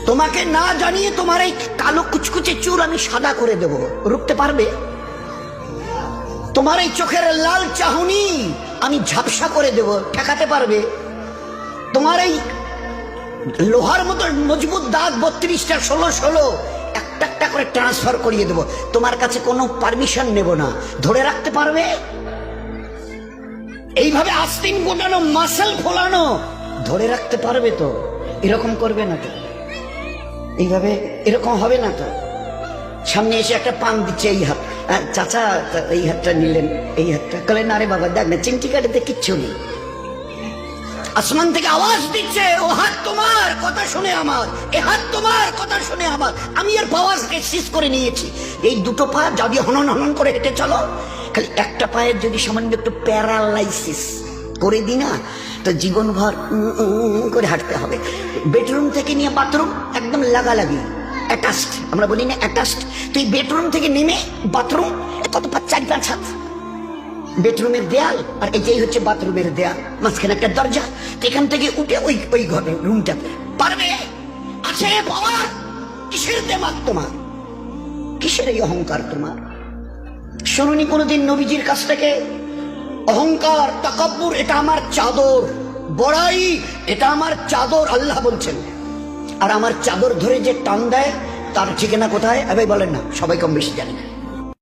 তোমাকে না জানিয়ে তোমার এই কালো কুচকুচে চুল আমি সাদা করে দেব, রুখতে পারবে? তোমার এই চোখের লাল চাহনি আমি ঝাপসা করে দেব, ঠেকাতে পারবে? তোমার এই লোহার মতো মজবুত দাঁত 32টা 16 একটা একটা করে ট্রান্সফার করিয়ে দেব, তোমার কাছে কোনো পারমিশন নেব না, ধরে রাখতে পারবে? এইভাবে আস্তিন গোটানো মাসেল ফোলানো ধরে রাখতে পারবে তো? এরকম করবে না তো? এইভাবে এরকম হবে না তো? সামনে এসে একটা পান দিচ্ছে, এই হাত, চাচা এই হাতটা নিলেন, এই হাতটা কলে না রে বাবা, দেখ না চিমটি কাটিতে কিচ্ছু নেই। আসমান থেকে আওয়াজ দিচ্ছে, ও হাত তোমার কথা শুনে আমার, এ হাত তোমার কথা শুনে আমার, আমি এর পাওয়ারকে সিজ করে নিয়েছি। এই দুটো পা যদি হনন হনন করে হেঁটে চলো, খালি একটা পায়ের যদি সামান্য একটু প্যারালাইসিস করে দিই না, তো জীবনভর করে হাঁটতে হবে। বেডরুম থেকে নিয়ে বাথরুম একদম লাগালাগি, অ্যাটাচড, আমরা বলি না অ্যাটাচড। তুই বেডরুম থেকে নেমে বাথরুম কত 4-5 হাত, বেডরুমের দেয়াল আর এই হচ্ছে বাথরুমের দেয়াল, মাঝখানে একটা দরজা, এখান থেকে উঠে ওই ঘরের রুমটাতে পারবে? আছে পাওয়ার? কিসের দেমাগ তোমার? কিসের এই অহংকার তোমার? শুনুনি কোনোদিন নবীজির কাছ থেকে অহংকার, তাকাব্বুর এটা আমার চাদর, বড়াই এটা আমার চাদর, আল্লাহ বলছেন। আর আমার চাদর ধরে যে টান দেয় তার ঠিকানা কোথায়? বলেন না, সবাই কম বেশি জানে।